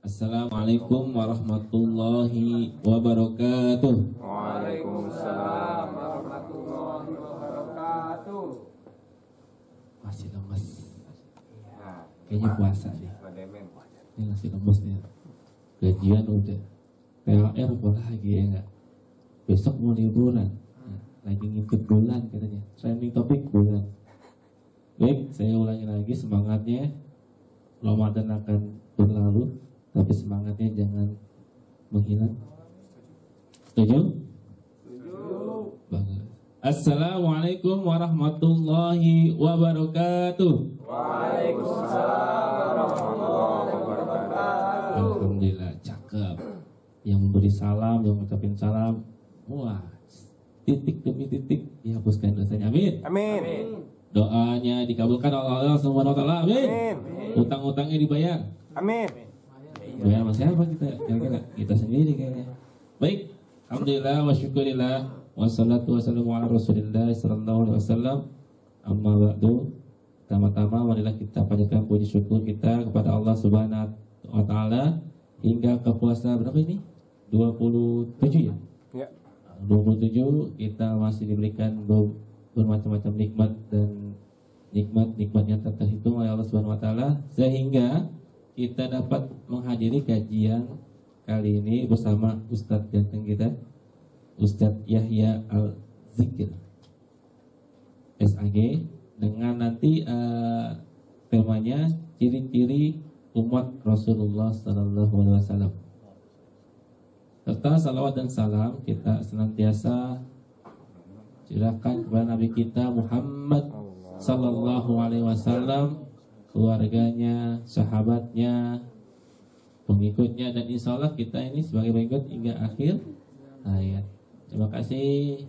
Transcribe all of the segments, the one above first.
Assalamualaikum warahmatullahi wabarakatuh. Waalaikumsalam warahmatullahi wabarakatuh. Masih lemes. Ya, Kayaknya puasa nih. Mademen. Ini masih lemes nih. Gajian udah. THR boleh lagi ya enggak? Besok mau liburan. Lagi ngikut bulan katanya. Trending topik bulan. Baik, saya ulangi lagi semangatnya. Ramadan akan berlalu, tapi semangatnya jangan menghilang. Setuju? Setuju. Bagus. Assalamualaikum warahmatullahi wabarakatuh. Waalaikumsalam warahmatullahi wabarakatuh. Alhamdulillah, cakep. Yang memberi salam, yang mengucapkan salam, wah, titik demi titik dihapuskan dosanya. Amin. Amin. Doanya dikabulkan oleh Allah Subhanahu wa taala. Amin. Utang-utangnya dibayar. Amin. Bayar sama siapa kita? Kira-kira kita sendiri kayaknya. Baik, alhamdulillah wa syukurillah wassalatu wassalamu ala Rasulillah sallallahu alaihi wasallam. Amma ba'du. Pertama-tama marilah kita panjatkan puji syukur kita kepada Allah Subhanahu wa taala hingga ke puasa berapa ini? 27 ya? Ya. 27 kita masih diberikan bermacam-macam nikmat dan nikmat-nikmatnya tak terhitung oleh Allah Subhanahu wa taala sehingga kita dapat menghadiri kajian kali ini bersama Ustadz ganteng kita, Ustadz Yahya Al-Zikir SAG, dengan nanti temanya ciri-ciri umat Rasulullah sallallahu alaihi wasallam. Serta salawat dan salam kita senantiasa silakan kepada Nabi kita Muhammad sallallahu alaihi wasallam, keluarganya, sahabatnya, pengikutnya, dan insya Allah kita ini sebagai pengikut hingga akhir hayat. Terima kasih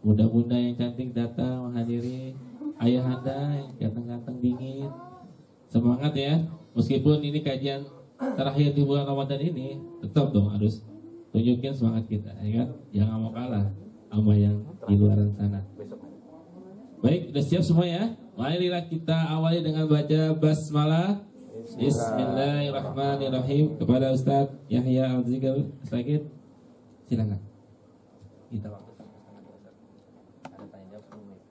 bunda-bunda yang cantik datang menghadiri, ayahanda yang ganteng-ganteng dingin. Semangat ya, meskipun ini kajian terakhir di bulan Ramadan ini, tetap dong harus tunjukin semangat kita, ya kan? Jangan mau kalah sama yang di luar sana. Baik, sudah siap semua ya? Marilah kita awali dengan baca basmalah. Bismillahirrahmanirrahim. Kepada Ustadz Yahya Al-Zikir Sakit, silakan. Kita waktu. Ada tanya jawab sebelumnya.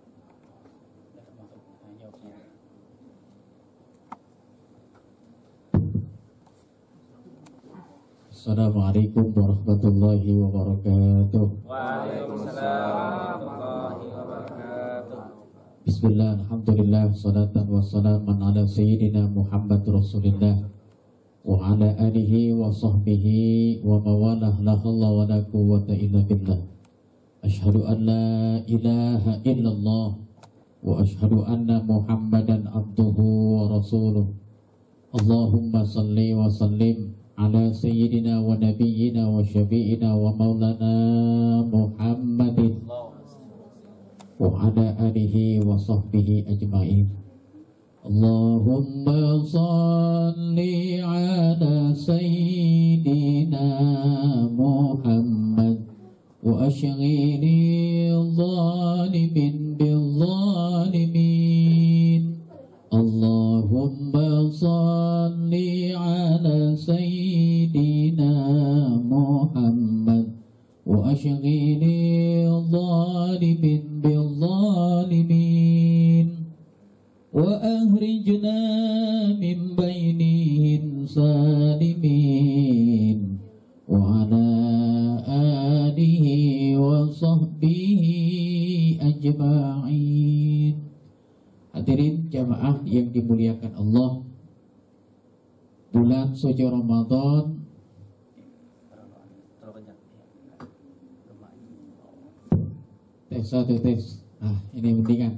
Assalamualaikum warahmatullahi wabarakatuh. Waalaikumsalam warahmatullahi wabarakatuh. Bismillah, alhamdulillah, salatan wassalaman ala sayyidina Muhammad Rasulillah wa ala alihi wa sahbihi wa mawalah, la hawla wa la quwwata illa billah. Ashhadu an la ilaha illallah wa ashhadu anna Muhammadan abduhu wa rasuluh. Allahumma salli wa sallim ala sayyidina wa nabiyyina wa syafi'ina wa maulana Muhammadin wa ala alihi wa sahbihi ajma'in. Allahumma salli ala sayyidina Muhammad wa ashghili zalimin bil zalimin. Allahumma salli ala sayyidina Muhammad wa ashghili zalimin bil zalimin wa ahrijna min bainihim salimin wa ala alihi wa sahbihi ajma'in. Hadirin jamaah yang dimuliakan Allah, bulan suci Ramadan tes. Ini pentingan.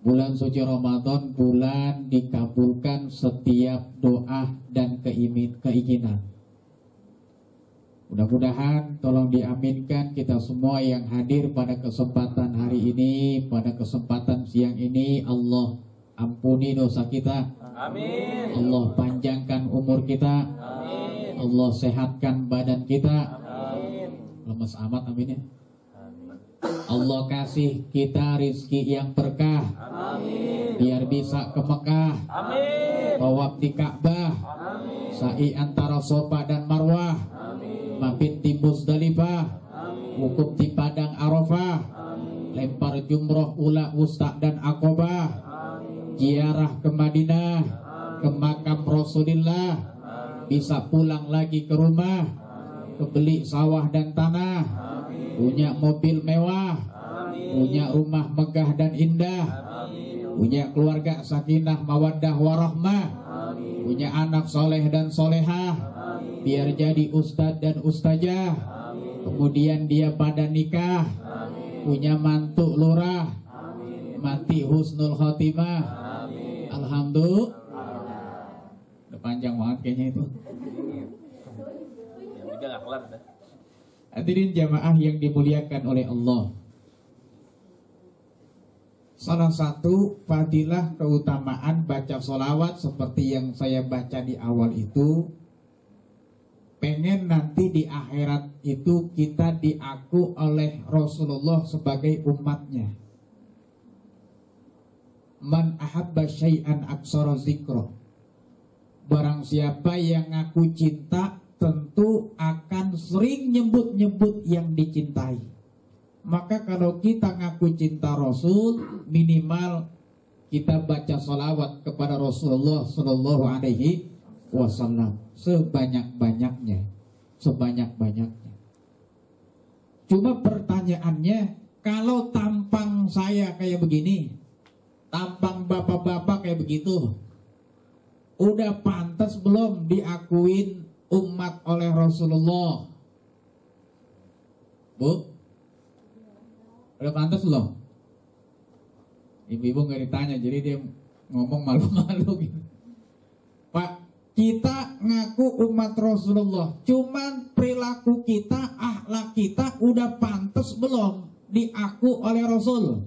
Bulan suci Ramadan, bulan dikabulkan setiap doa dan keinginan. Mudah-mudahan tolong diaminkan kita semua yang hadir pada kesempatan hari ini, pada kesempatan siang ini. Allah ampuni dosa kita. Amin. Allah panjangkan umur kita. Amin. Allah sehatkan badan kita. Amin. Lemes amat amin ya. Allah kasih kita rizki yang berkah. Amin. Biar bisa ke Mekah. Amin. tawaf di Ka'bah, sa'i antara Safa dan Marwah, mabit di Muzdalifah, wukuf di Padang Arafah, lempar jumroh ula, wusta dan Aqabah, ziarah ke Madinah, ke makam Rasulullah, bisa pulang lagi ke rumah, kebeli sawah dan tanah, punya mobil mewah, punya rumah megah dan indah, punya keluarga sakinah mawaddah warahmah, punya anak soleh dan solehah, biar jadi ustadz dan ustazah, kemudian dia pada nikah, punya mantu lurah, mati husnul khotimah. Alhamdulillah. Udah panjang banget kayaknya itu. Ya udah nggak kelar dah. Hadirin jamaah yang dimuliakan oleh Allah, salah satu fadilah keutamaan baca sholawat seperti yang saya baca di awal itu, pengen nanti di akhirat itu kita diaku oleh Rasulullah sebagai umatnya. Man ahabba syai'an aksara zikro, barang siapa yang ngaku cinta tentu akan sering nyebut-nyebut yang dicintai. Maka kalau kita ngaku cinta Rasul, minimal kita baca sholawat kepada Rasulullah Sallallahu Alaihi Wasallam sebanyak-banyaknya, sebanyak-banyaknya. Cuma pertanyaannya, kalau tampang saya kayak begini, tampang bapak-bapak kayak begitu, udah pantas belum diakuin umat oleh Rasulullah? Bu, udah pantas belum? Ibu-ibu nggak ditanya, jadi dia ngomong malu-malu gitu. Pak, kita ngaku umat Rasulullah, cuman perilaku kita, akhlak kita udah pantas belum diaku oleh Rasul?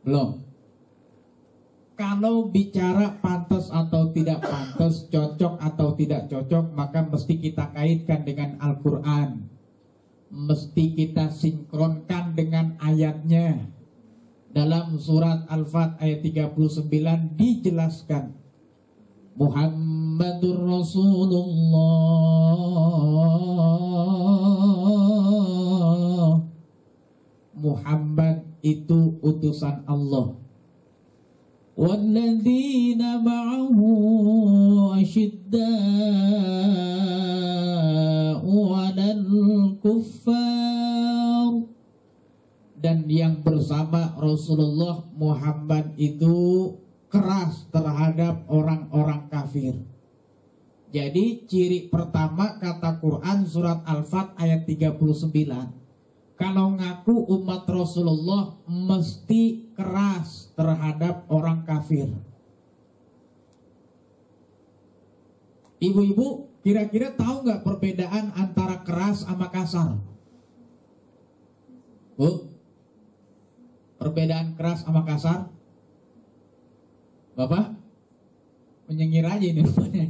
Belum. Kalau bicara pantas atau tidak pantas, cocok atau tidak cocok, maka mesti kita kaitkan dengan Al-Quran, mesti kita sinkronkan dengan ayatnya. Dalam surat Al-Fat ayat 39 dijelaskan, Muhammadur Rasulullah, Muhammad itu utusan Allah. Walladzina ma'ahu asyidda'u 'alal kuffar, dan yang bersama Rasulullah Muhammad itu keras terhadap orang-orang kafir. Jadi ciri pertama kata Quran surat Al-Fat ayat 39, kalau ngaku umat Rasulullah mesti keras terhadap orang kafir. Ibu-ibu kira-kira tahu nggak perbedaan antara keras sama kasar? Bu, perbedaan keras sama kasar? Bapak menyengir aja ini rupanya.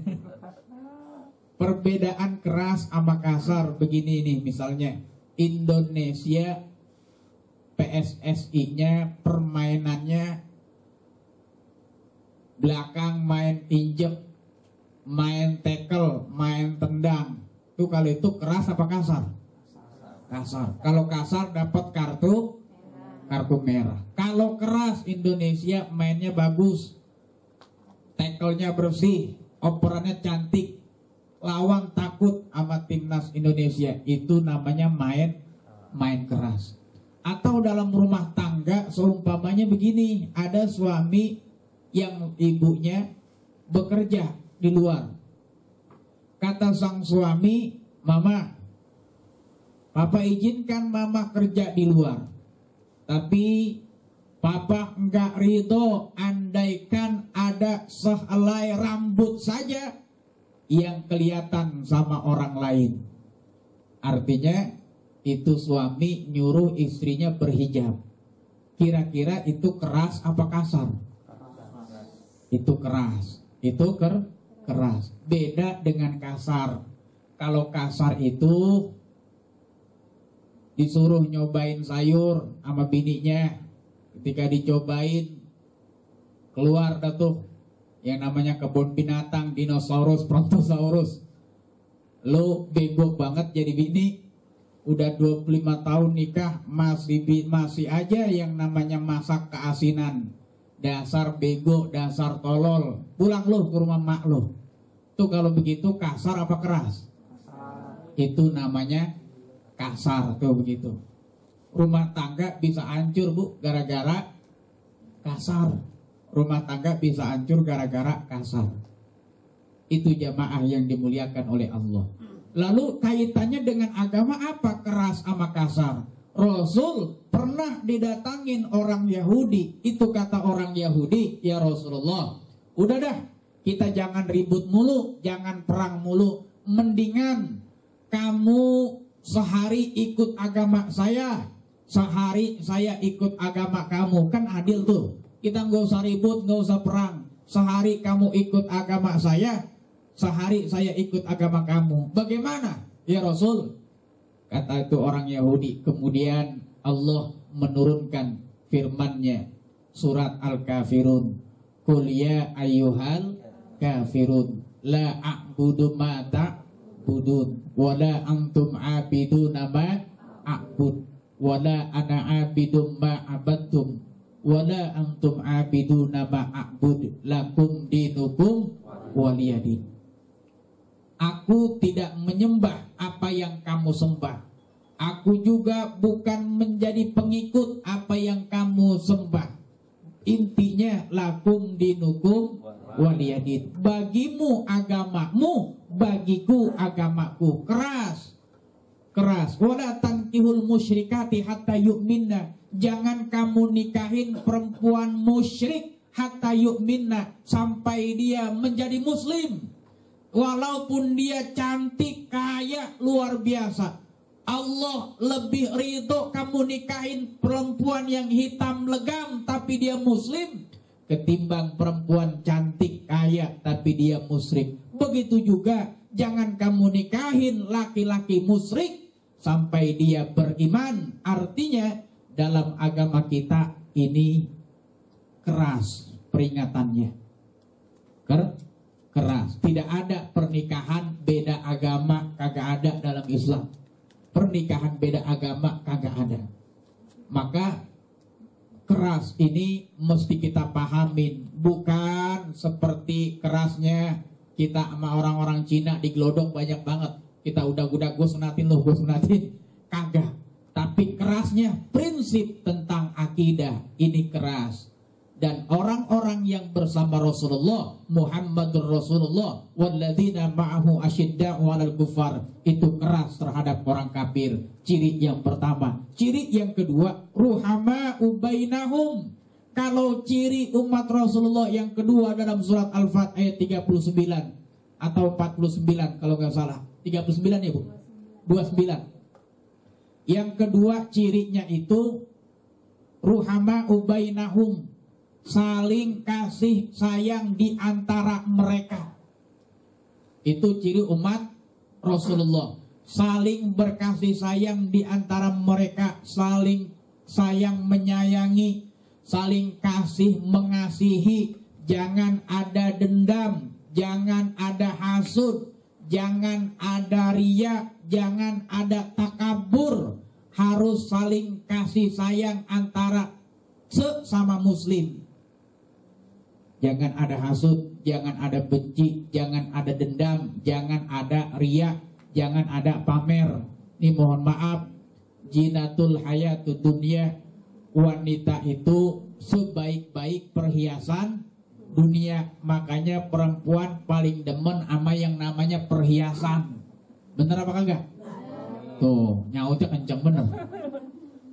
Perbedaan keras sama kasar begini nih, misalnya Indonesia PSSI-nya permainannya belakang main injek, main tackle, main tendang. Itu kalau itu keras apa kasar? Kasar. Kalau kasar dapat kartu merah. Kalau keras Indonesia mainnya bagus, tackle-nya bersih, operannya cantik, lawan takut sama timnas Indonesia, itu namanya main keras. Atau dalam rumah tangga seumpamanya begini, ada suami yang ibunya bekerja di luar. Kata sang suami, "Mama, Papa izinkan Mama kerja di luar, tapi Papa enggak ridho andaikan ada sehelai rambut saja yang kelihatan sama orang lain." Artinya itu suami nyuruh istrinya berhijab. Kira-kira itu keras apa kasar? Itu keras. Itu keras. Beda dengan kasar. Kalau kasar itu disuruh nyobain sayur sama bininya. Ketika dicobain, keluar dah tuh yang namanya kebun binatang, dinosaurus, brontosaurus. Lo bego banget jadi bini, udah 25 tahun nikah masih aja yang namanya masak keasinan. Dasar bego, dasar tolol. Pulang lo ke rumah mak lo. Tuh kalau begitu kasar apa keras? Itu namanya kasar tuh begitu. Rumah tangga bisa hancur bu gara-gara kasar. Rumah tangga bisa hancur gara-gara kasar. Itu jamaah yang dimuliakan oleh Allah. Lalu kaitannya dengan agama apa keras sama kasar? Rasul pernah didatangin orang Yahudi. Itu kata orang Yahudi, ya Rasulullah, udah dah, kita jangan ribut mulu, jangan perang mulu. Mendingan kamu sehari ikut agama saya, sehari saya ikut agama kamu. Kan adil tuh. Kita nggak usah ribut, nggak usah perang. Sehari kamu ikut agama saya, sehari saya ikut agama kamu. Bagaimana ya Rasul? Kata itu orang Yahudi. Kemudian Allah menurunkan firman-Nya, surat Al-Kafirun. Qul ya ayyuhal kafirun la a'budu ma ta'budun wa la antum 'abiduna ma a'bud wa la ana 'abidum ma 'abadtum wala antum abiduna ma'abud lakum dinukum waliyadin. Aku tidak menyembah apa yang kamu sembah. Aku juga bukan menjadi pengikut apa yang kamu sembah. Intinya lakum dinukum waliyadin. Bagimu agamamu, bagiku agamaku. Keras. Wala tankihul musyrikati hatta yu'minna. Jangan kamu nikahin perempuan musyrik hatta yu'minna, sampai dia menjadi muslim. Walaupun dia cantik, kaya, luar biasa, Allah lebih ridho kamu nikahin perempuan yang hitam legam tapi dia muslim, ketimbang perempuan cantik, kaya tapi dia musyrik. Begitu juga jangan kamu nikahin laki-laki musyrik sampai dia beriman. Artinya dalam agama kita ini keras peringatannya. Keras. Tidak ada pernikahan beda agama, kagak ada dalam Islam. Pernikahan beda agama kagak ada. Maka keras ini mesti kita pahamin. Bukan seperti kerasnya kita sama orang-orang Cina di Glodok banyak banget. Kita udah gue sunatin loh, gue sunatin. Kagak. Tapi kerasnya prinsip tentang akidah ini keras. Dan orang-orang yang bersama Rasulullah Muhammadur Rasulullah walladzina ma'ahu asyidda'u 'alal kuffar, itu keras terhadap orang kafir. Ciri yang pertama. Ciri yang kedua, ruhama'u bainahum. Kalau ciri umat Rasulullah yang kedua dalam surat Al-Fat ayat 39 atau 49 kalau nggak salah. 39 ya Bu? 29. Yang kedua cirinya itu ruhama'u bainahum, saling kasih sayang di antara mereka. Itu ciri umat Rasulullah. Saling berkasih sayang di antara mereka, saling sayang menyayangi, saling kasih mengasihi. Jangan ada dendam, jangan ada hasud, jangan ada riya, jangan ada takabur. Harus saling kasih sayang antara sesama muslim. Jangan ada hasud, jangan ada benci, jangan ada dendam, jangan ada riya, jangan ada pamer. Ini mohon maaf, jinatul hayatud dunia, wanita itu sebaik-baik perhiasan dunia. Makanya perempuan paling demen sama yang namanya perhiasan. Bener apa kagak? Tuh, nyautnya kenceng bener.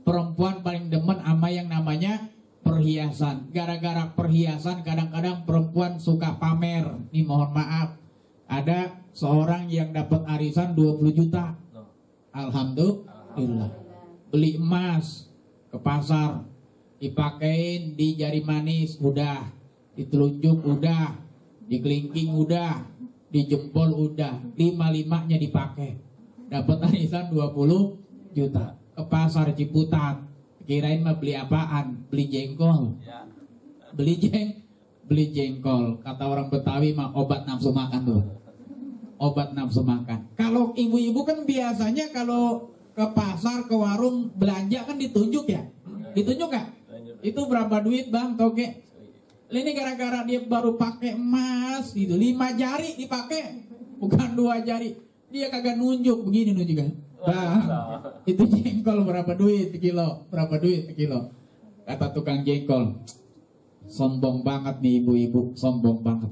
Perempuan paling demen sama yang namanya perhiasan. Gara-gara perhiasan kadang-kadang perempuan suka pamer. Nih mohon maaf, ada seorang yang dapat arisan 20 juta. Alhamdulillah. Beli emas ke pasar, dipakein di jari manis udah, ditelunjuk udah, di kelingking udah, di jempol udah, 5-5-nya dipakai. Dapat arisan 20 juta. Ke pasar Ciputat, kirain mah beli apaan? Beli jengkol. Beli beli jengkol. Kata orang Betawi mah obat nafsu makan tuh. Obat nafsu makan. Kalau ibu-ibu kan biasanya kalau ke pasar, ke warung belanja kan ditunjuk ya. Ditunjuk gak? Itu berapa duit bang, toge? Ini gara-gara dia baru pakai emas gitu, 5 jari dipakai, bukan 2 jari. Dia kagak nunjuk, begini nunjuk kan. Bang, itu jengkol berapa duit kilo? Berapa duit kilo? Kata tukang jengkol, sombong banget nih ibu-ibu, sombong banget.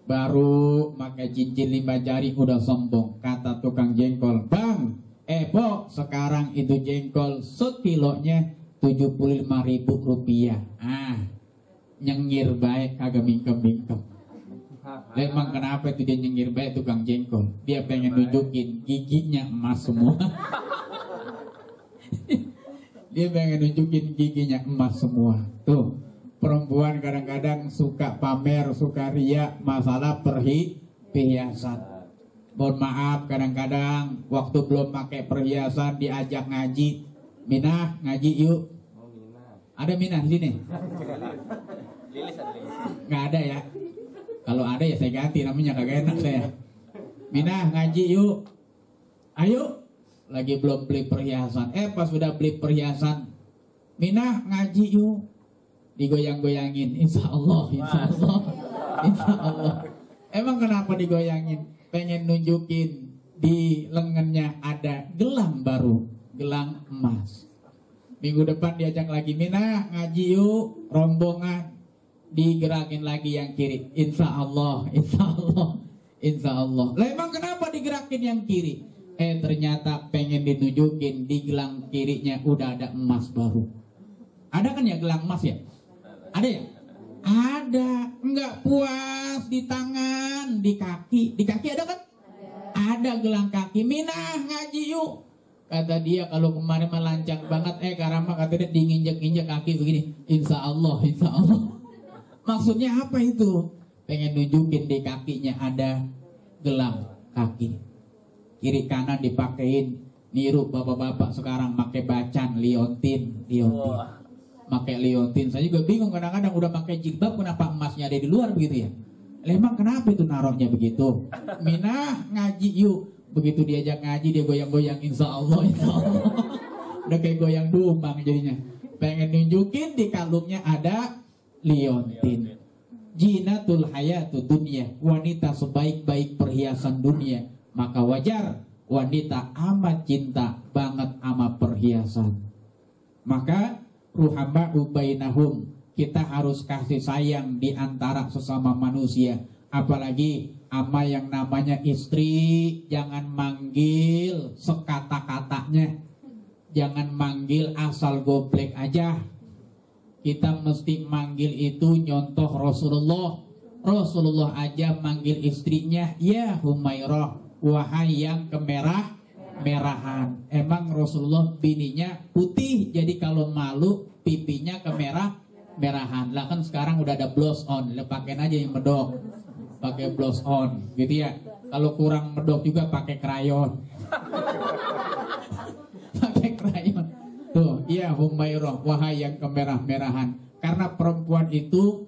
Baru pakai cincin 5 jari udah sombong. Kata tukang jengkol, bang, po, sekarang itu jengkol sekilonya 75.000 rupiah. Nyengir baik kagak mingkem-mingkem. Emang kenapa itu dia nyengir baik tukang jengkol? Dia pengen nunjukin giginya emas semua. Dia pengen nunjukin giginya emas semua. Tuh, perempuan kadang-kadang suka pamer, suka ria masalah perhiasan. Mohon maaf, kadang-kadang waktu belum pakai perhiasan diajak ngaji. Minah, ngaji yuk. Ada Minah di sini? Lilis ada Lilis. Nggak ada ya. Kalau ada ya saya ganti namanya, kagak enak saya. Minah ngaji yuk. Ayo. Lagi belum beli perhiasan. Pas sudah beli perhiasan, Minah ngaji yuk. Digoyang-goyangin. Insya Allah, insya Allah, insya Allah. Emang kenapa digoyangin? Pengen nunjukin di lengannya ada gelang baru, gelang emas. Minggu depan diajak lagi, Minah ngaji yuk, rombongan. Digerakin lagi yang kiri. Insya Allah, insya Allah, insya Allah. Lah emang kenapa digerakin yang kiri? Ternyata pengen ditunjukin di gelang kirinya udah ada emas baru. Ada kan ya gelang emas ya? Ada ya? Ada. Enggak puas di tangan, di kaki. Di kaki ada kan? Ada gelang kaki. Minah ngaji yuk. Kata dia kalau kemarin melancang banget, karama kata dia diinjek-injek kaki begini. Insya Allah, insya Allah. Maksudnya apa itu? Pengen nunjukin di kakinya ada gelang kaki. Kiri kanan dipakein. Niru bapak-bapak sekarang pakai bacan, liontin. Pakai liontin. Saya juga bingung kadang-kadang udah pakai jilbab kenapa emasnya ada di luar begitu ya? Emang kenapa itu naruhnya begitu? Minah ngaji yuk. Begitu diajak ngaji dia goyang-goyang. Insya Allah, insya Allah. Udah kayak goyang dumang jadinya. Pengen nunjukin di kalungnya ada liontin. Jinatul hayatud dunia, wanita sebaik-baik perhiasan dunia. Maka wajar wanita amat cinta banget sama perhiasan. Maka ruhama ubainahum, kita harus kasih sayang di antara sesama manusia. Apalagi ama yang namanya istri, jangan manggil sekata-katanya. Jangan manggil asal goblek aja. Kita mesti manggil itu nyontoh Rasulullah. Rasulullah aja manggil istrinya, ya Humairah, wahai yang kemerah-merahan. Emang Rasulullah bininya putih, jadi kalau malu pipinya kemerah-merahan. Lah kan sekarang udah ada blush on, pakai aja yang medok. Pakai blush on, gitu ya. Kalau kurang medok juga pakai krayon. Pakai krayon. Tuh, ya Humairah, wahai yang kemerah-merahan. Karena perempuan itu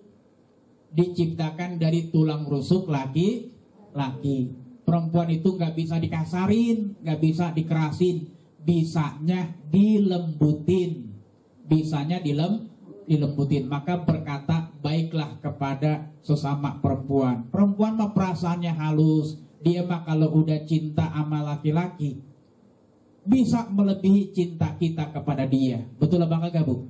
diciptakan dari tulang rusuk laki-laki. Perempuan itu nggak bisa dikasarin, nggak bisa dikerasin, bisanya dilembutin, bisanya dilembutin. Maka berkata baiklah kepada sesama perempuan. Perempuan mah perasaannya halus, dia mah kalau udah cinta sama laki-laki bisa melebihi cinta kita kepada dia. Betul apa enggak, Bu?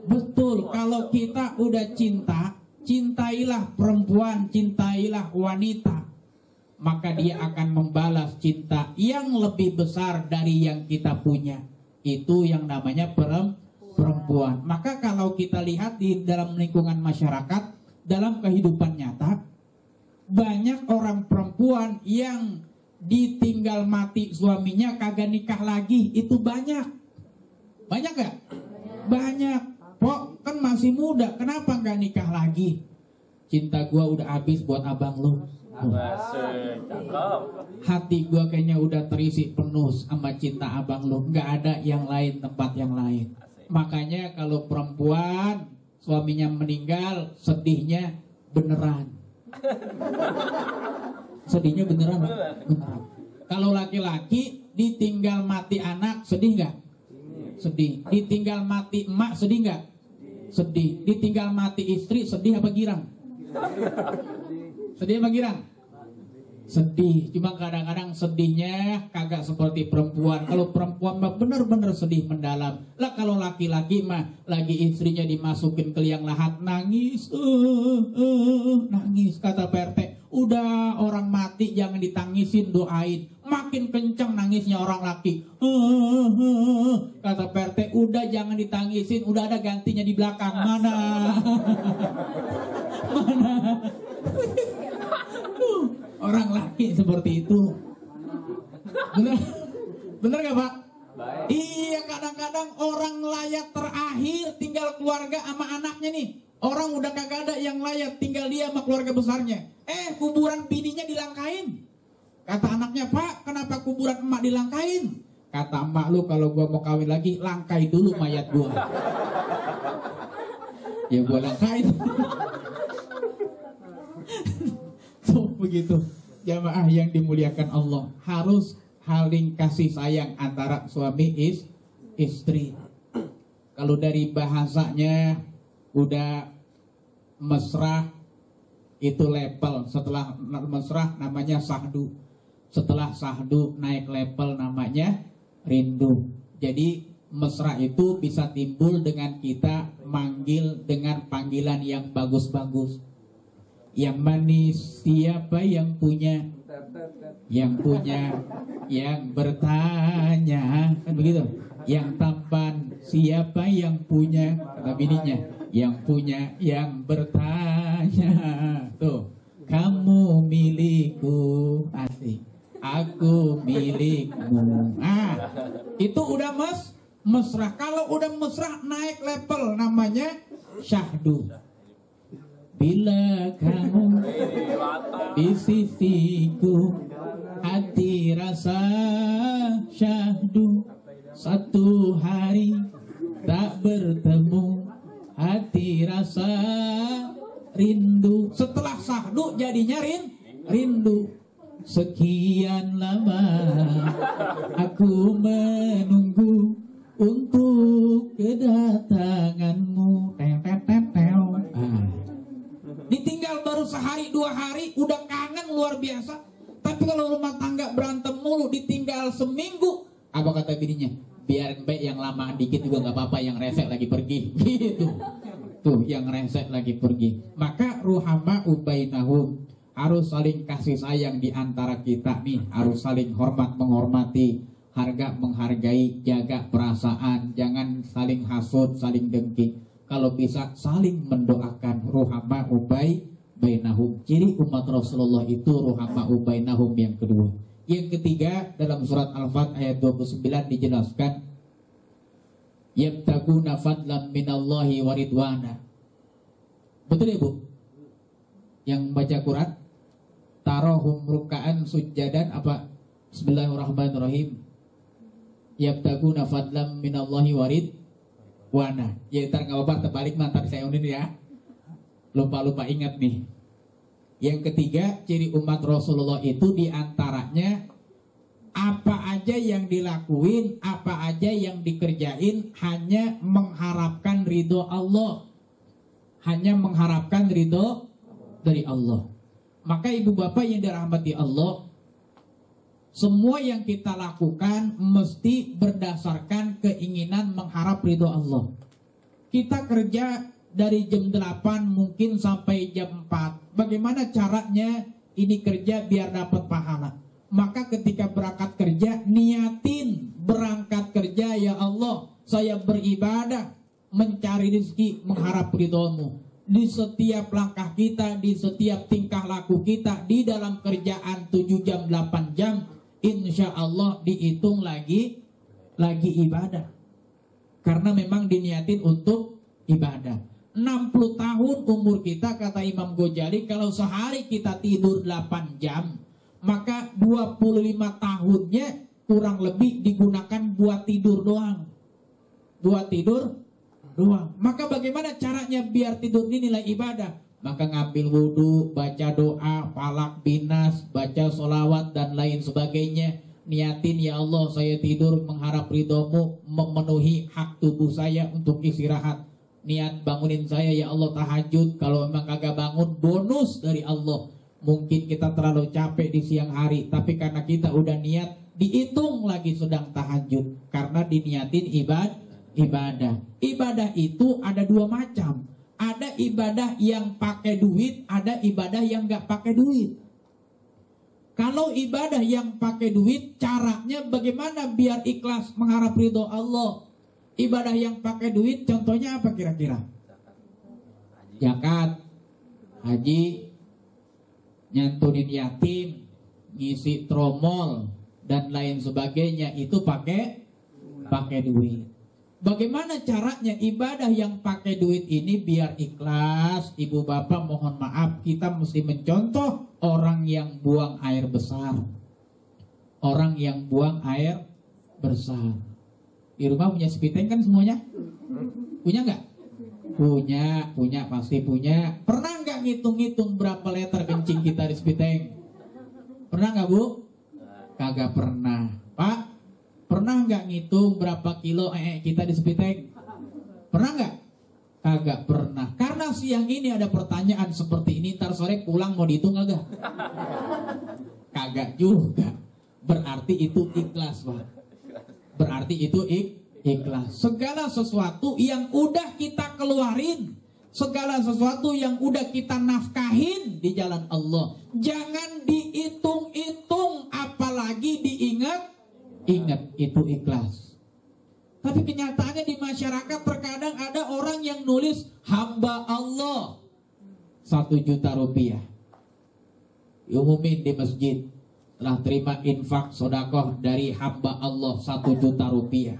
Betul. Kalau kita udah cinta, cintailah perempuan, cintailah wanita. Maka dia akan membalas cinta yang lebih besar dari yang kita punya. Itu yang namanya perempuan. Maka kalau kita lihat di dalam lingkungan masyarakat, dalam kehidupan nyata, banyak orang perempuan yang ditinggal mati suaminya kagak nikah lagi. Itu banyak. Banyak gak? Banyak. Pok kan masih muda, kenapa gak nikah lagi? Cinta gua udah habis buat abang lu. Hati gua kayaknya udah terisi penuh sama cinta abang lu. Gak ada yang lain, tempat yang lain. Makanya kalau perempuan suaminya meninggal, sedihnya beneran. Sedihnya beneran, Pak? Beneran. Kalau laki-laki ditinggal mati anak, sedih nggak? Sedih. Ditinggal mati emak, sedih nggak? Sedih. Ditinggal mati istri, sedih apa girang? Sedih apa girang? Sedih. Cuma kadang-kadang sedihnya kagak seperti perempuan. Kalau perempuan mah bener-bener sedih mendalam. Lah kalau laki-laki mah lagi istrinya dimasukin ke liang lahat, nangis, nangis. Kata Pak RT, udah orang mati jangan ditangisin, doain. Makin kencang nangisnya orang laki. Kata Pak RT, udah jangan ditangisin, udah ada gantinya di belakang. Mana? Mana? Orang laki seperti itu. Bener? Bener gak, Pak? Baik. Iya, kadang-kadang orang layak terakhir tinggal keluarga sama anaknya nih. Orang udah kagak ada yang layak, tinggal dia sama keluarga besarnya. Kuburan bininya dilangkain. Kata anaknya, Pak, kenapa kuburan emak dilangkain? Kata emak, lu kalau gua mau kawin lagi, langkai dulu mayat gua. Ya gua langkain. Tuh begitu. Jamaah yang dimuliakan Allah, harus saling kasih sayang antara suami istri. Kalau dari bahasanya udah mesra, itu level. Setelah mesra namanya sahdu. Setelah sahdu naik level namanya rindu. Jadi mesra itu bisa timbul dengan kita manggil dengan panggilan yang bagus-bagus. Yang manis siapa yang punya? Yang punya, yang bertanya, kan begitu. Yang tampan siapa yang punya? Kata bininya, yang punya, yang bertanya. Tuh, kamu milikku, asik. Aku milikmu. Itu udah mesra. Kalau udah mesra naik level namanya syahdu. Bila kamu di sisiku, hati rasa syahdu. Satu hari tak bertemu, hati rasa rindu. Setelah syahdu jadinya rindu. Sekian lama aku menunggu untuk kedatanganmu. Ditinggal baru sehari 2 hari udah kangen luar biasa. Tapi kalau rumah tangga berantem mulu, ditinggal seminggu, apa kata bininya? Biarin baik, yang lama dikit juga nggak apa-apa, yang resek lagi pergi. Gitu. Tuh, yang resek lagi pergi. Maka ruhama ubainahum, harus saling kasih sayang di antara kita nih, harus saling hormat menghormati, harga menghargai, jaga perasaan, jangan saling hasut, saling dengki. Kalau bisa saling mendoakan, ruhama ubainahum. Ciri umat Rasulullah itu ruhama ubainahum yang kedua. Yang ketiga, dalam surat Al-Fat ayat 29 dijelaskan, yabtaguna fadlan minallahi waridwana. Betul ya, Bu? Yang baca Quran, tarohum ruka'an sujjadan apa? Bismillahirrahmanirrahim. Yabtaguna fadlan minallahi waridwana. Ya ntar gak apa-apa, terbalik ntar saya undin ya. Lupa-lupa ingat nih. Yang ketiga, ciri umat Rasulullah itu diantaranya apa aja yang dilakuin, apa aja yang dikerjain hanya mengharapkan ridho Allah, hanya mengharapkan ridho dari Allah. Maka ibu bapak yang dirahmati Allah, semua yang kita lakukan mesti berdasarkan keinginan mengharap ridho Allah. Kita kerja dari jam 8 mungkin sampai jam 4. Bagaimana caranya ini kerja biar dapat pahala? Maka ketika berangkat kerja, niatin berangkat kerja, ya Allah, saya beribadah, mencari rezeki, mengharap ridhomu. Di setiap langkah kita, di setiap tingkah laku kita, di dalam kerjaan 7 jam, 8 jam, insya Allah dihitung lagi ibadah. Karena memang diniatin untuk ibadah. 60 tahun umur kita, kata Imam Ghazali, kalau sehari kita tidur 8 jam, maka 25 tahunnya kurang lebih digunakan buat tidur doang. Buat tidur doang. Maka bagaimana caranya biar tidur ini nilai ibadah? maka ngambil wudhu, baca doa, falak, binas, baca sholawat dan lain sebagainya. Niatin, ya Allah saya tidur mengharap ridhomu, memenuhi hak tubuh saya untuk istirahat. Niat bangunin saya ya Allah tahajud, kalau memang kagak bangun bonus dari Allah. Mungkin kita terlalu capek di siang hari, tapi karena kita udah niat, dihitung lagi sedang tahajud, karena diniatin ibadah. Ibadah itu ada dua macam. Ada ibadah yang pakai duit, ada ibadah yang gak pakai duit. Kalau ibadah yang pakai duit, caranya bagaimana biar ikhlas mengharap ridho Allah? Ibadah yang pakai duit, contohnya apa kira-kira? Zakat, haji, nyantunin yatim, ngisi tromol dan lain sebagainya, itu pakai duit. Bagaimana caranya ibadah yang pakai duit ini biar ikhlas? Ibu bapak mohon maaf, kita mesti mencontoh orang yang buang air besar. Orang yang buang air besar. Di rumah punya spiteng kan semuanya? Punya nggak? Punya, pasti punya. Pernah nggak ngitung-ngitung berapa liter kencing kita di spiteng? Pernah nggak Bu? Kagak pernah. Pak, pernah nggak ngitung berapa kilo kita di spiteng? Pernah nggak? Kagak pernah. Karena siang ini ada pertanyaan seperti ini, ntar sore pulang mau dihitung kagak? Kagak juga. Berarti itu ikhlas, Pak. Berarti itu ikhlas. Segala sesuatu yang udah kita keluarin, segala sesuatu yang udah kita nafkahin di jalan Allah, jangan dihitung-hitung, apalagi diingat. Ingat, itu ikhlas. Tapi kenyataannya di masyarakat terkadang ada orang yang nulis hamba Allah 1 juta rupiah, diumumin di masjid, telah terima infak sodakoh dari hamba Allah 1 juta rupiah.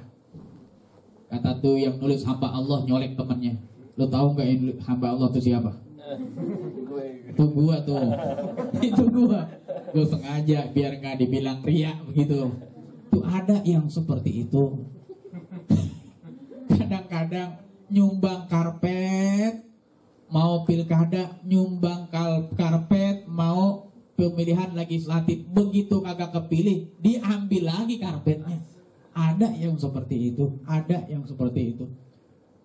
Kata tuh yang nulis hamba Allah, nyolek temannya, lo tahu nggak yang hamba Allah itu siapa? Itu gua tuh. Itu gua sengaja biar nggak dibilang riak begitu. Tuh ada yang seperti itu. Kadang-kadang nyumbang karpet, mau pilkada nyumbang karpet, mau pemilihan legislatif, begitu kagak kepilih diambil lagi karpetnya. Ada yang seperti itu, ada yang seperti itu.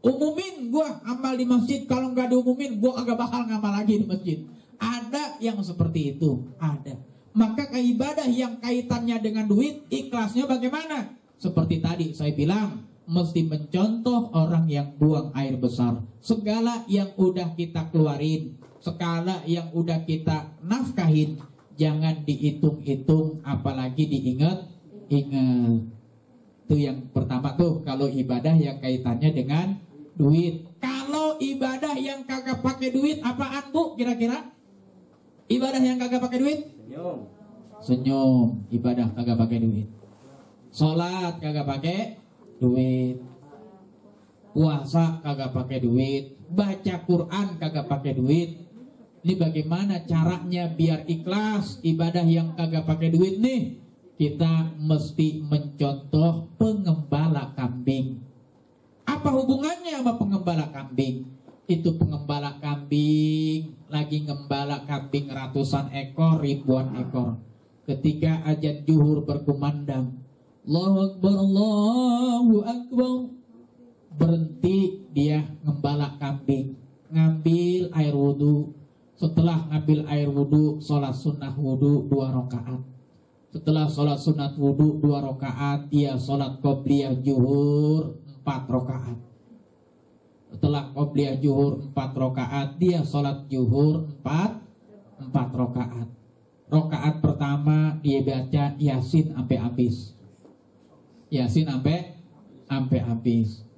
Umumin gua amal di masjid, kalau nggak diumumin gua kagak bakal ngamal lagi di masjid. Ada yang seperti itu, ada. Maka ibadah yang kaitannya dengan duit, ikhlasnya bagaimana? Seperti tadi saya bilang, mesti mencontoh orang yang buang air besar. Segala yang udah kita keluarin, segala yang udah kita nafkahin, jangan dihitung-hitung, apalagi diingat-ingat. Itu yang pertama tuh, kalau ibadah yang kaitannya dengan duit. Kalau ibadah yang kagak pakai duit, apaan Bu kira-kira? Ibadah yang kagak pakai duit? Senyum, ibadah kagak pakai duit. Sholat kagak pakai duit. Puasa kagak pakai duit. Baca Quran kagak pakai duit. Ini bagaimana caranya biar ikhlas ibadah yang kagak pakai duit nih? Kita mesti mencontoh pengembala kambing. Apa hubungannya sama pengembala kambing? Itu pengembala kambing lagi ngembala kambing ratusan ekor, ribuan ekor. Ketika azan zuhur berkumandang, Allahu Akbar, Allahu Akbar, berhenti dia ngembala kambing, ngambil air wudhu. Setelah ngambil air wudhu, sholat sunnah wudhu 2 rakaat. Setelah sholat sunat wudhu 2 rakaat, dia sholat qobliyah zuhur 4 rakaat. Setelah qobliyah zuhur 4 rakaat, dia sholat zuhur 4 rakaat. Rakaat pertama dia baca Yasin sampai habis. Yasin sampai habis.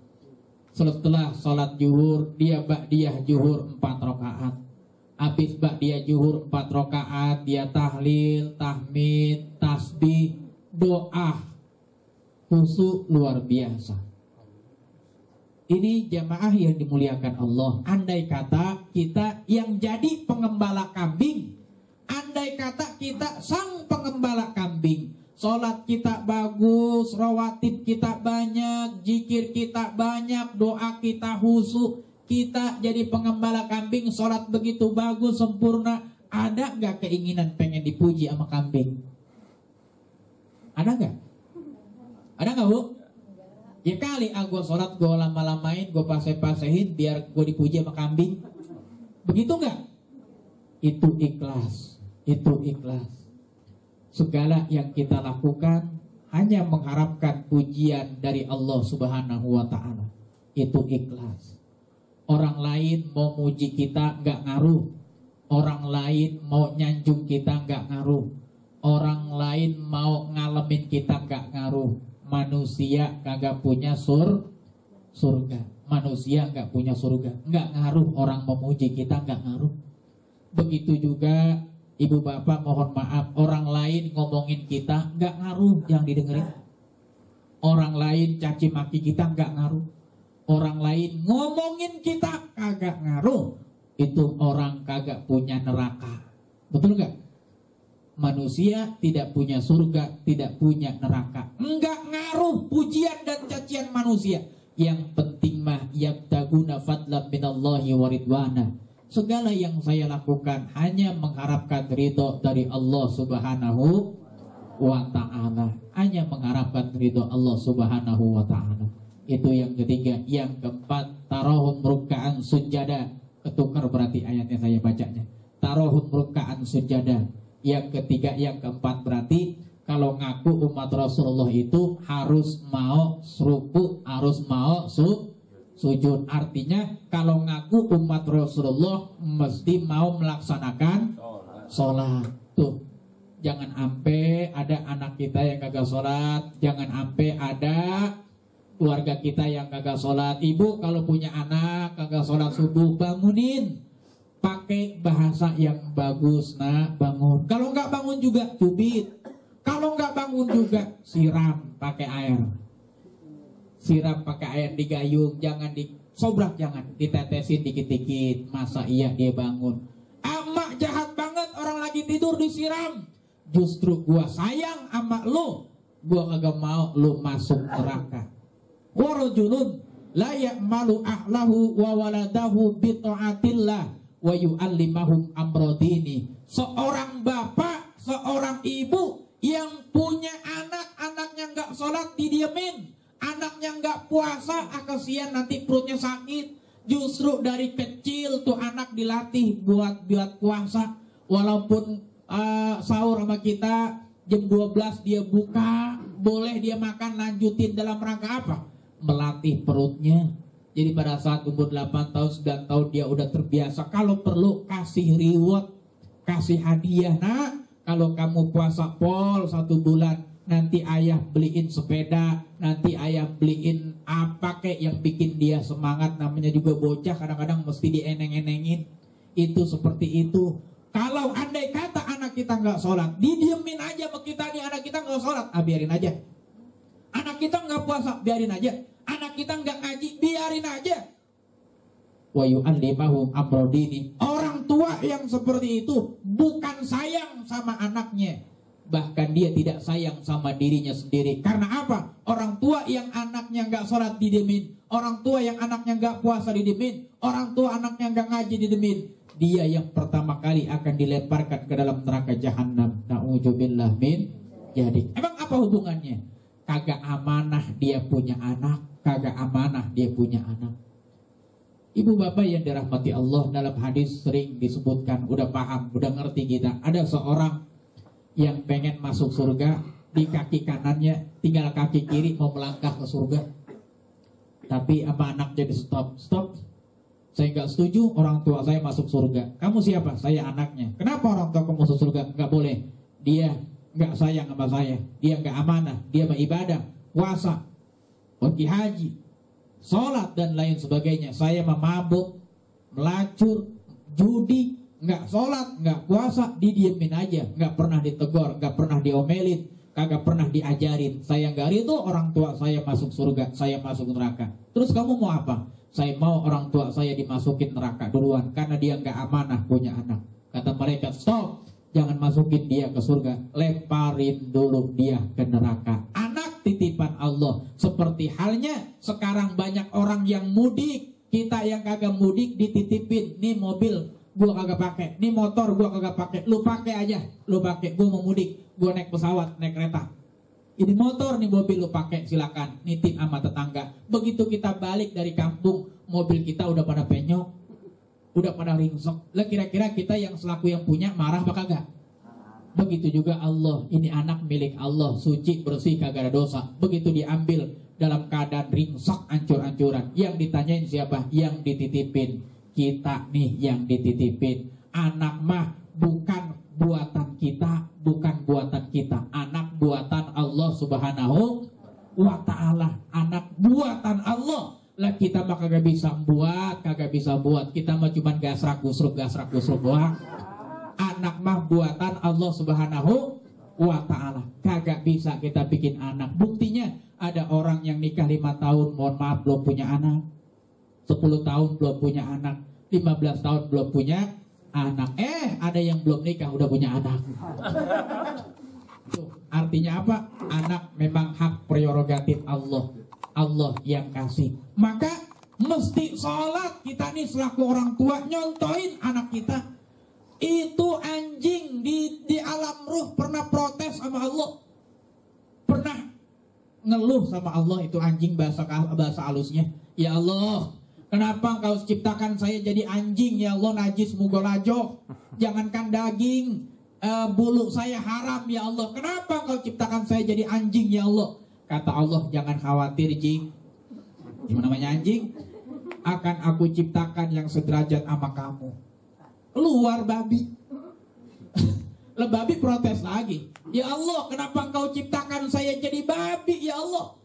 Setelah sholat zuhur, dia ba'diyah zuhur 4 rakaat. Habis ba'diyah zuhur 4 rakaat, dia tahlil, tahmid, tasbih, doa. Khusyuk luar biasa. Ini jamaah yang dimuliakan Allah. Andai kata kita yang jadi pengembala kambing, andai kata kita sang pengembala kambing, sholat kita bagus, rawatib kita banyak, zikir kita banyak, doa kita khusyuk, kita jadi pengembala kambing, sholat begitu bagus, sempurna. Ada nggak keinginan pengen dipuji sama kambing? Ada nggak? Ada nggak, Bu? Ya kali gue sholat, gue lama-lamain, gue paseh-pasehin biar gue dipuji sama kambing. Begitu nggak? Itu ikhlas. Itu ikhlas. Segala yang kita lakukan hanya mengharapkan pujian dari Allah Subhanahu wa Ta'ala. Itu ikhlas. Orang lain mau muji kita nggak ngaruh. Orang lain mau nyanjung kita nggak ngaruh. Orang lain mau ngalamin kita nggak ngaruh. Manusia kagak punya surga. Manusia nggak punya surga. Nggak ngaruh orang memuji kita, nggak ngaruh. Begitu juga ibu bapak, mohon maaf, orang lain ngomongin kita nggak ngaruh, jangan didengerin. Orang lain caci maki kita nggak ngaruh. Orang lain ngomongin kita kagak ngaruh. Itu orang kagak punya neraka. Betul nggak? Manusia tidak punya surga, tidak punya neraka. Enggak ngaruh pujian dan cacian manusia. Yang penting mah yabtaguna fadlan minallahi wa ridwana. Segala yang saya lakukan hanya mengharapkan ridho dari Allah Subhanahu wa Ta'ala. Hanya mengharapkan ridho Allah Subhanahu wa Ta'ala. Itu yang ketiga. Yang keempat, tarahum ruka'an sujada. Ketukar berarti ayatnya saya bacanya. Tarahum ruka'an sujada. Yang ketiga, yang keempat berarti kalau ngaku umat Rasulullah itu harus mau ruku, harus mau sujud. Artinya kalau ngaku umat Rasulullah mesti mau melaksanakan sholat. Tuh, jangan sampai ada anak kita yang kagak sholat. Jangan sampai ada keluarga kita yang kagak sholat. Ibu kalau punya anak kagak sholat subuh, bangunin. Pakai bahasa yang bagus, nak, bangun. Kalau nggak bangun juga cubit. Kalau nggak bangun juga siram pakai air. Siram pakai air, digayung, jangan disobrak, jangan ditetesin dikit-dikit. Masa iya dia bangun? Emak jahat banget, orang lagi tidur disiram. Justru gua sayang sama lu, gua kagak mau lu masuk neraka. Warajulun la ya'malu ahlahu wa waladahu bi ta'atillah wa yu'allimahum amrodini. Seorang bapak, seorang ibu yang punya anak-anaknya nggak sholat didiemin, anaknya nggak puasa, kasihan nanti perutnya sakit. Justru dari kecil tuh anak dilatih buat puasa. Walaupun sahur sama kita jam 12 dia buka, boleh dia makan, lanjutin dalam rangka apa? Melatih perutnya. Jadi pada saat umur 8 tahun, 9 tahun dia udah terbiasa. Kalau perlu kasih reward, kasih hadiah. Nah, kalau kamu puasa pol 1 bulan, nanti ayah beliin sepeda, nanti ayah beliin apa kek yang bikin dia semangat. Namanya juga bocah, kadang-kadang mesti dieneng-enengin. Itu seperti itu. Kalau andai kata anak kita nggak sholat, didiemin aja sama kita nih, anak kita nggak sholat, biarin aja. Anak kita nggak puasa, biarin aja. Anak kita nggak ngaji, biarin aja. Wa yu'allimahum amrodini. Orang tua yang seperti itu bukan sayang sama anaknya, bahkan dia tidak sayang sama dirinya sendiri. Karena apa? Orang tua yang anaknya nggak sholat didiemin, orang tua yang anaknya nggak puasa didiemin, orang tua anaknya nggak ngaji didiemin, dia yang pertama kali akan dilemparkan ke dalam neraka jahanam. Na'udzubillah min. Jadi emang apa hubungannya? Kagak amanah dia punya anak, kagak amanah dia punya anak. Ibu bapak yang dirahmati Allah, dalam hadis sering disebutkan, udah paham, udah ngerti kita. Ada seorang yang pengen masuk surga, di kaki kanannya tinggal kaki kiri mau melangkah ke surga. Tapi sama anak jadi stop. Saya nggak setuju orang tua saya masuk surga. Kamu siapa? Saya anaknya. Kenapa orang tua kamu masuk surga? Nggak boleh. Dia nggak sayang sama saya, dia nggak amanah, dia beribadah, puasa, pergi haji, sholat dan lain sebagainya. Saya mabuk, melacur, judi, nggak sholat, nggak puasa, didiemin aja, nggak pernah ditegur, nggak pernah diomelin, kagak pernah diajarin. Saya nggak itu orang tua saya masuk surga, saya masuk neraka. Terus kamu mau apa? Saya mau orang tua saya dimasukin neraka duluan karena dia nggak amanah punya anak. Kata mereka, stop. Jangan masukin dia ke surga, lemparin dulu dia ke neraka. Anak titipan Allah. Seperti halnya sekarang banyak orang yang mudik, Kita yang kagak mudik dititipin, nih mobil gua kagak pakai, nih motor gua kagak pakai, lu pakai aja, lu pakai, gua mau mudik, gua naik pesawat, naik kereta. Ini motor, nih mobil lu pakai, silakan, nitip sama tetangga. Begitu kita balik dari kampung, mobil kita udah pada penyok, udah pada ringsek. Lah kira-kira kita yang selaku yang punya marah apa kagak? Begitu juga Allah, ini anak milik Allah, suci, bersih, kagak ada dosa. Begitu diambil dalam keadaan ringsek, ancur-ancuran, yang ditanyain siapa? Yang dititipin. Kita nih yang dititipin. Anak mah bukan buatan kita, bukan buatan kita. Anak buatan Allah Subhanahu wa ta'ala. Anak buatan Allah. Lah kita mah kagak bisa buat, kagak bisa buat. Kita mah cuman gasrak-gusruk doang. Anak mah buatan Allah Subhanahu wa ta'ala. Kagak bisa kita bikin anak. Buktinya ada orang yang nikah 5 tahun, mohon maaf, belum punya anak. 10 tahun belum punya anak. 15 tahun belum punya anak. Ada yang belum nikah udah punya anak. Tuh, artinya apa? Anak memang hak prerogatif Allah. Allah yang kasih. Maka mesti sholat. Kita nih selaku orang tua nyontoin anak kita. Itu anjing di alam ruh pernah protes sama Allah. Pernah ngeluh sama Allah, itu anjing, bahasa halusnya. Ya Allah, kenapa engkau ciptakan saya jadi anjing? Ya Allah, najis mugolajo. Jangankan daging, bulu saya haram. Ya Allah, kenapa engkau ciptakan saya jadi anjing? Ya Allah. Kata Allah, jangan khawatir jing. Gimana namanya anjing? Akan aku ciptakan yang sederajat sama kamu. Luar babi. Lah babi protes lagi. Ya Allah, kenapa engkau ciptakan saya jadi babi? Ya Allah,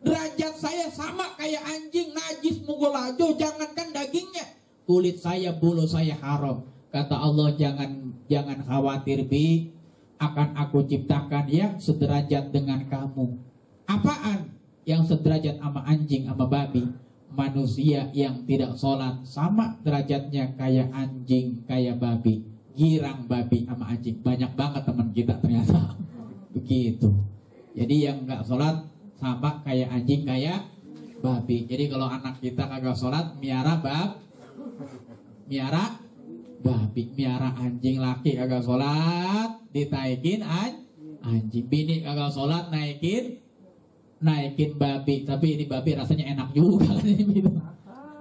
derajat saya sama kayak anjing, najis mugolajo. Jangankan dagingnya, kulit saya, bulu saya haram. Kata Allah, jangan khawatir bi, akan aku ciptakan yang sederajat dengan kamu. Apaan? Yang sederajat sama anjing, sama babi. Manusia yang tidak sholat sama derajatnya kayak anjing, kayak babi. Girang babi sama anjing. Banyak banget teman kita ternyata. Begitu. Jadi yang gak sholat sama kayak anjing, kayak babi. Jadi kalau anak kita kagak sholat, miara babi. Miara anjing laki kagak sholat, ditaikin anjing. Bini kagak sholat, naikin babi. Tapi ini babi rasanya enak juga.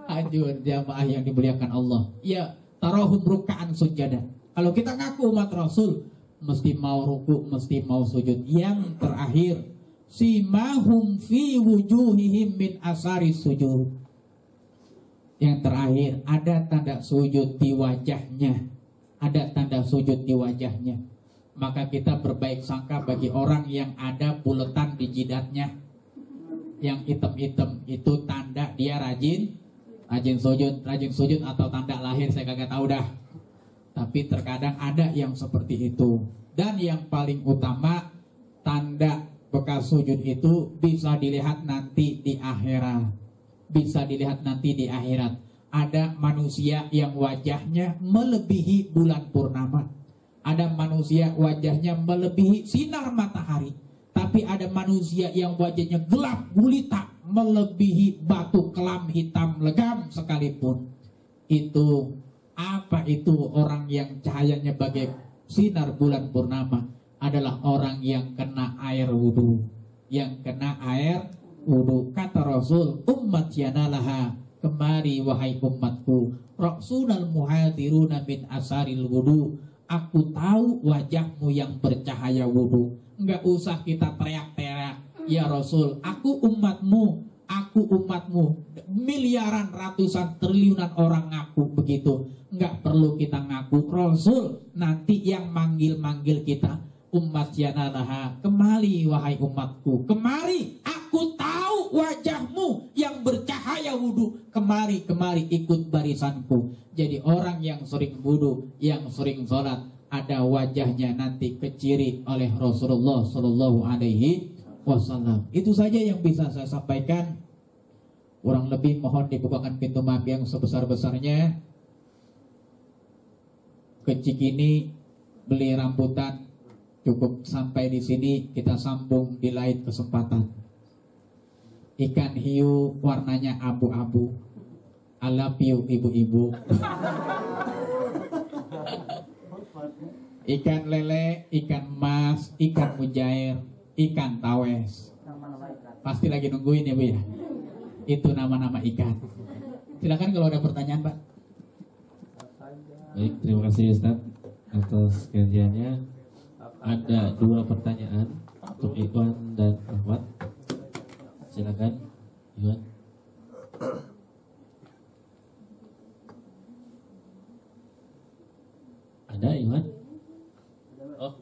Anjur jamaah yang dimuliakan Allah. Ya, tarahum ruka'an sujada. Kalau kita ngaku umat Rasul, mesti mau ruku, mesti mau sujud. Yang terakhir, simahum fi wujuhihim min asari sujud. Yang terakhir, ada tanda sujud di wajahnya. Ada tanda sujud di wajahnya. Maka kita berbaik sangka bagi orang yang ada buletan di jidatnya. Yang hitam-hitam itu tanda dia rajin sujud atau tanda lahir, saya kagak tahu dah. Tapi terkadang ada yang seperti itu. Dan yang paling utama, tanda bekas sujud itu bisa dilihat nanti di akhirat. Bisa dilihat nanti di akhirat. Ada manusia yang wajahnya melebihi bulan purnama. Ada manusia wajahnya melebihi sinar matahari. Tapi ada manusia yang wajahnya gelap gulita, melebihi batu kelam hitam legam sekalipun. Itu apa itu? Orang yang cahayanya bagai sinar bulan purnama adalah orang yang kena air wudu. Yang kena air wudu. Kata Rasul, ummat yanalaha, kemari wahai umatku, ra'sunal muhadiruna min asaril wudu. Aku tahu wajahmu yang bercahaya wudu. Enggak usah kita teriak-teriak, ya Rasul, aku umatmu, miliaran, ratusan, triliunan orang ngaku begitu. Enggak perlu kita ngaku. Rasul nanti yang manggil-manggil kita, ummat yanalaha, kemari wahai umatku, kemari, aku tahu wajahmu yang bercahaya wudu, kemari ikut barisanku. Jadi orang yang sering wudu, yang sering sholat, ada wajahnya nanti keciri oleh Rasulullah Sallallahu Alaihi Wasallam. Itu saja yang bisa saya sampaikan. Kurang lebih mohon dibukakan pintu maaf yang sebesar-besarnya. Kecik ini beli rambutan. Cukup sampai di sini, kita sambung di lain kesempatan. Ikan hiu warnanya abu-abu. I love you ibu-ibu. Ikan lele, ikan emas, ikan mujair, ikan tawes. Pasti lagi nungguin ya Bu ya. Itu nama-nama ikan. Silakan kalau ada pertanyaan Pak. Baik, terima kasih Ustadz atas kajiannya. Ada 2 pertanyaan untuk Iwan dan Ahmad. Silakan Iwan. Ada Iwan? Oh,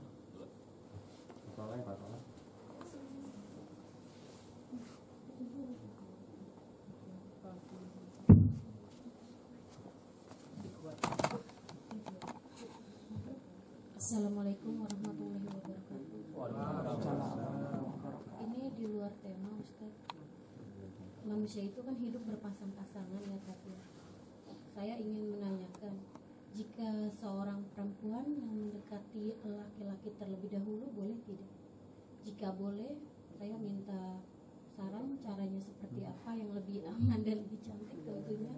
Assalamualaikum warahmatullahi wabarakatuh. Ini di luar tema Ustaz. Manusia itu kan hidup berpasang-pasangan ya tapi saya ingin menanyakan, jika seorang perempuan yang mendekati laki-laki terlebih dahulu boleh tidak? Jika boleh, saya minta saran caranya seperti apa yang lebih aman dan lebih cantik tentunya,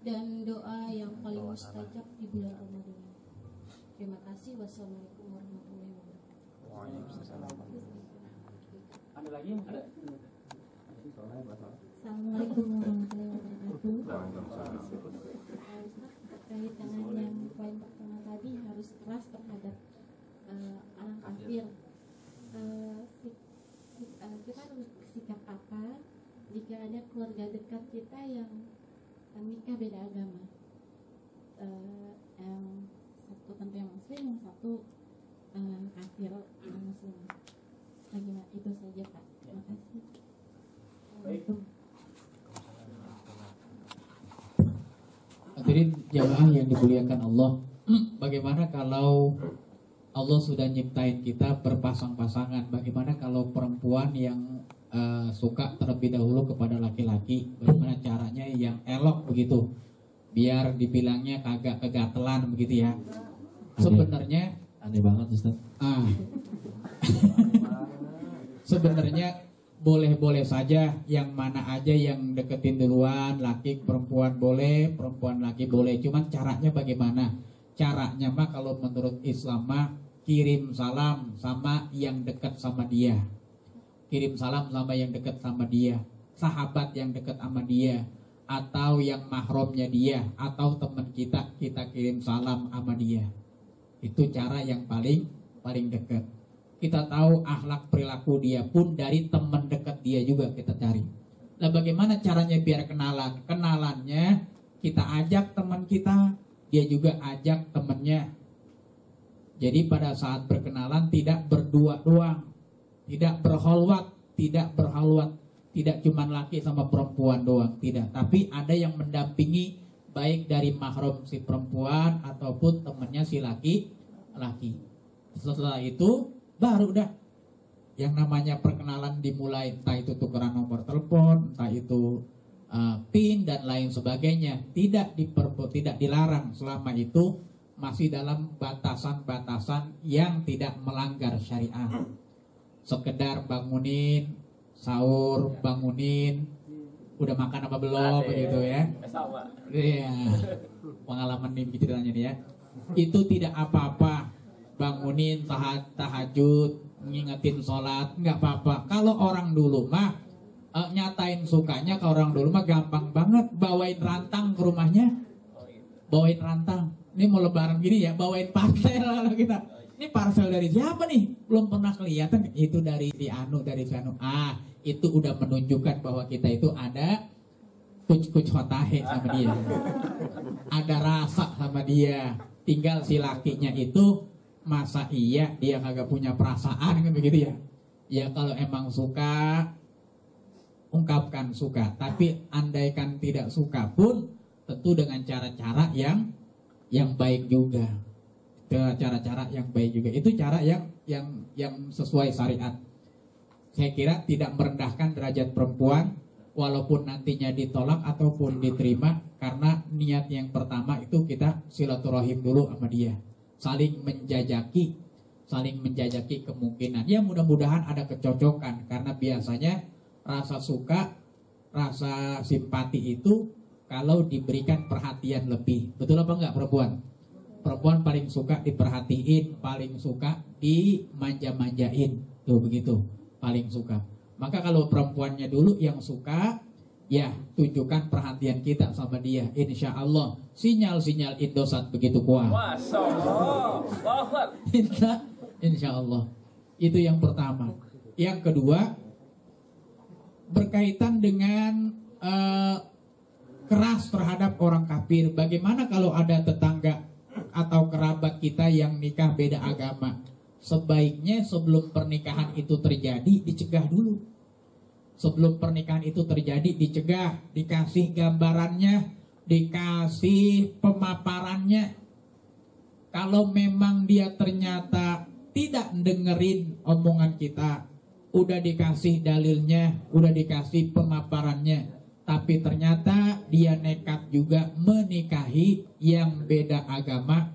dan doa yang paling mustajab di bulan Ramadan. Terima kasih. Wassalamualaikum warahmatullahi wabarakatuh. Ada lagi? Ada. Assalamualaikum warahmatullahi wabarakatuh. Ustaz, terkait dengan yang poin pertama tadi, harus keras terhadap orang kafir. Kita harus sikap apa jika ada keluarga dekat kita yang nikah beda agama? Yang satu tentu yang muslim, yang satu kafir yang muslim. Bagaimana? Itu saja Pak. Terima kasih. Assalamualaikum. Hadirin jamaah yang dimuliakan Allah, bagaimana kalau Allah sudah nyiptain kita berpasang-pasangan? Bagaimana kalau perempuan yang suka terlebih dahulu kepada laki-laki? Bagaimana caranya yang elok begitu, biar dibilangnya kagak kegatelan begitu ya? Sebenarnya aneh banget Ustaz. Sebenarnya boleh-boleh saja, yang mana aja yang deketin duluan, laki perempuan boleh, perempuan laki boleh. Cuman caranya bagaimana? Caranya mah kalau menurut Islam mah kirim salam sama yang dekat sama dia. Kirim salam sama yang dekat sama dia, sahabat yang dekat sama dia, atau yang mahramnya dia, atau teman kita kirim salam sama dia. Itu cara yang paling dekat. Kita tahu akhlak perilaku dia pun dari teman dekat dia juga kita cari. Nah, bagaimana caranya biar kenalan? Kenalannya kita ajak teman kita, dia juga ajak temannya. Jadi pada saat berkenalan tidak berdua doang, tidak berhalwat, tidak cuma laki sama perempuan doang, tidak. Tapi ada yang mendampingi, baik dari mahram si perempuan ataupun temannya si laki. Setelah itu baru dah yang namanya perkenalan dimulai, entah itu tukeran nomor telepon, entah itu PIN dan lain sebagainya. Tidak dilarang selama itu masih dalam batasan-batasan yang tidak melanggar syariat. Sekedar bangunin, sahur, bangunin, udah makan apa belum begitu ya. Iya. Pengalaman nih ceritanya nih ya. Itu tidak apa-apa. Bangunin tahajud, ngingetin sholat, nggak apa-apa. Kalau orang dulu mah nyatain sukanya ke orang dulu mah gampang banget. Bawain rantang ke rumahnya, bawain rantang. Ini mau lebaran gini ya, bawain parcel lah kita. Ini parcel dari siapa nih? Belum pernah kelihatan. Itu dari si Anu, dari si Anu. Itu udah menunjukkan bahwa kita itu ada kuc-kuc hotahe sama dia, ada rasa sama dia. Tinggal si lakinya itu, masa iya dia kagak punya perasaan kan begitu ya? Ya kalau emang suka, ungkapkan suka. Tapi andaikan tidak suka pun, tentu dengan cara-cara yang baik juga. Cara-cara yang baik juga. Itu cara yang sesuai syariat. Saya kira tidak merendahkan derajat perempuan, walaupun nantinya ditolak ataupun diterima, karena niat yang pertama itu kita silaturahim dulu sama dia. Saling menjajaki kemungkinan. Ya mudah-mudahan ada kecocokan, karena biasanya rasa suka, rasa simpati itu kalau diberikan perhatian lebih. Betul apa enggak perempuan? Perempuan paling suka diperhatiin, paling suka dimanja-manjain. Tuh begitu, paling suka. Maka kalau perempuannya dulu yang suka, ya tunjukkan perhatian kita sama dia. Insya Allah sinyal-sinyal Indosat begitu kuat. Masya Allah. Insya Allah. Itu yang pertama. Yang kedua, berkaitan dengan keras terhadap orang kafir. Bagaimana kalau ada tetangga atau kerabat kita yang nikah beda agama? Sebaiknya sebelum pernikahan itu terjadi dicegah dulu. Sebelum pernikahan itu terjadi dicegah, dikasih gambarannya, dikasih pemaparannya. Kalau memang dia ternyata tidak dengerin omongan kita, udah dikasih dalilnya, udah dikasih pemaparannya, tapi ternyata dia nekat juga menikahi yang beda agama,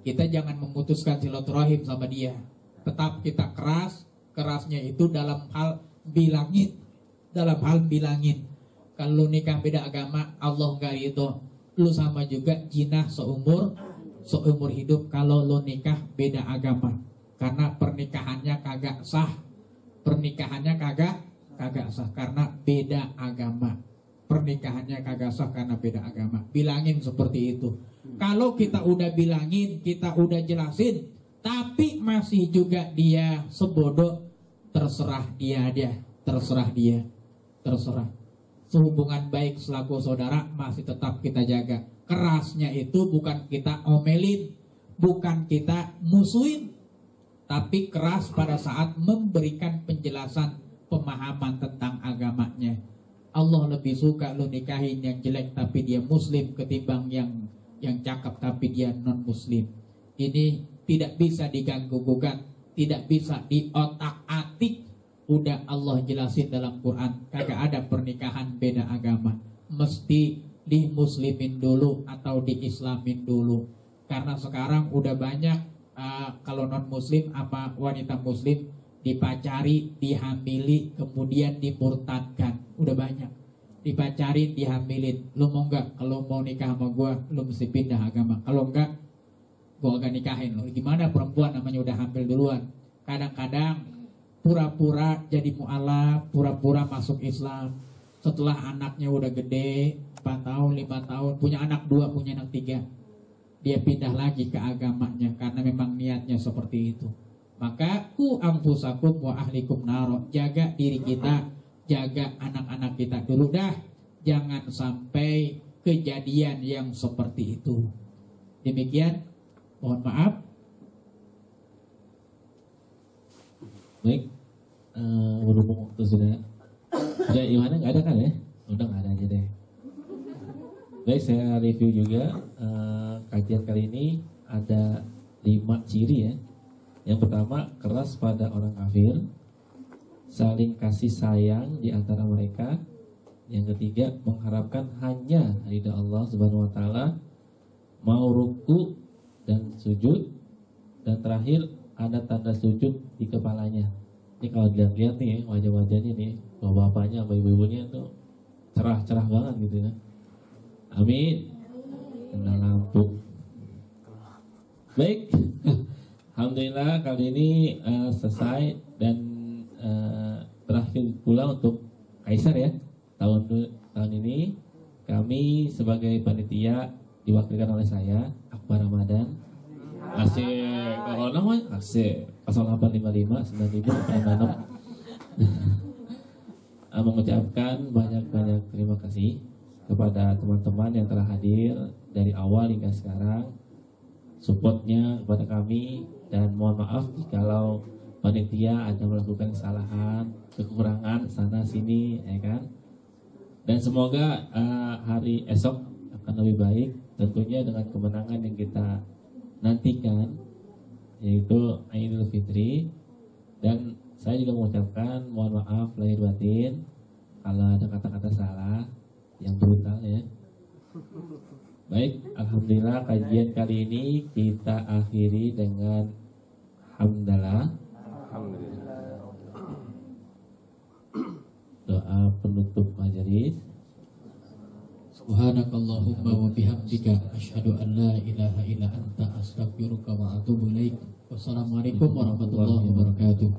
kita jangan memutuskan silaturahim sama dia. Tetap kita keras, kerasnya itu dalam hal bilangin. Kalau nikah beda agama, Allah nggak ridho. Lu sama juga jinah seumur hidup kalau lu nikah beda agama. Karena pernikahannya kagak sah. Pernikahannya kagak sah karena beda agama. Pernikahannya kagak sah karena beda agama. Bilangin seperti itu. Kalau kita udah bilangin, kita udah jelasin, tapi masih juga dia sebodoh, terserah dia. Sehubungan baik selaku saudara masih tetap kita jaga. Kerasnya itu bukan kita omelin, bukan kita musuhin, tapi keras pada saat memberikan penjelasan pemahaman tentang agamanya. Allah lebih suka lu nikahin yang jelek tapi dia muslim ketimbang yang cakep tapi dia non muslim. Ini tidak bisa diganggu gugat, tidak bisa diotak-atik. Udah Allah jelasin dalam Quran, kagak ada pernikahan beda agama. Mesti di muslimin dulu atau di islamin dulu. Karena sekarang udah banyak kalau non muslim apa wanita muslim dipacari, dihamili, kemudian dimurtadkan. Udah banyak. Dipacarin, dihamilin. Lu mau enggak? Kalau mau nikah sama gua, lu mesti pindah agama. Kalau enggak, gua agak nikahin lu. Gimana perempuan namanya udah hamil duluan. Kadang-kadang pura-pura jadi mu'alaf, pura-pura masuk Islam. Setelah anaknya udah gede, 4 tahun, 5 tahun, punya anak 2, punya anak 3, dia pindah lagi ke agamanya karena memang niatnya seperti itu. Maka ku anfusakum wa ahlikum naro, jaga diri kita, jaga anak-anak kita dulu dah. Jangan sampai kejadian yang seperti itu. Demikian, mohon maaf. Baik, berhubung waktu sudah gimana, nggak ada kan ya? Udah nggak ada aja deh. Baik, saya review juga kajian kali ini ada 5 ciri ya. Yang pertama, keras pada orang kafir, saling kasih sayang di antara mereka. Yang ketiga, mengharapkan hanya ridha Allah Subhanahu wa taala, mau ruku dan sujud, dan terakhir ada tanda sujud di kepalanya. Ini kalau dilihat-lihat nih wajah-wajahnya nih, bapak-bapaknya sama ibu-ibunya tuh cerah-cerah banget gitu ya. Amin. Kena lampu. Baik. Alhamdulillah kali ini selesai dan terakhir pula untuk Kaisar ya. Tahun ini kami sebagai panitia diwakilkan oleh saya Akbar Ramadan. Asik, kalau namanya asik 0855 9546 mengucapkan banyak-banyak terima kasih kepada teman-teman yang telah hadir dari awal hingga sekarang, supportnya kepada kami, dan mohon maaf jikalau panitia ada melakukan kesalahan, kekurangan sana sini ya kan. Dan semoga hari esok akan lebih baik, tentunya dengan kemenangan yang kita nantikan, yaitu Idul Fitri. Dan saya juga mengucapkan mohon maaf lahir batin kalau ada kata-kata salah yang brutal ya. Baik, alhamdulillah kajian kali ini kita akhiri dengan hamdalah. Doa penutup majelis. Subhanakallahumma wa bihamdika asyhadu an la ilaha illa anta astaghfiruka wa atubu ilaik. Wassalamualaikum warahmatullahi wabarakatuh.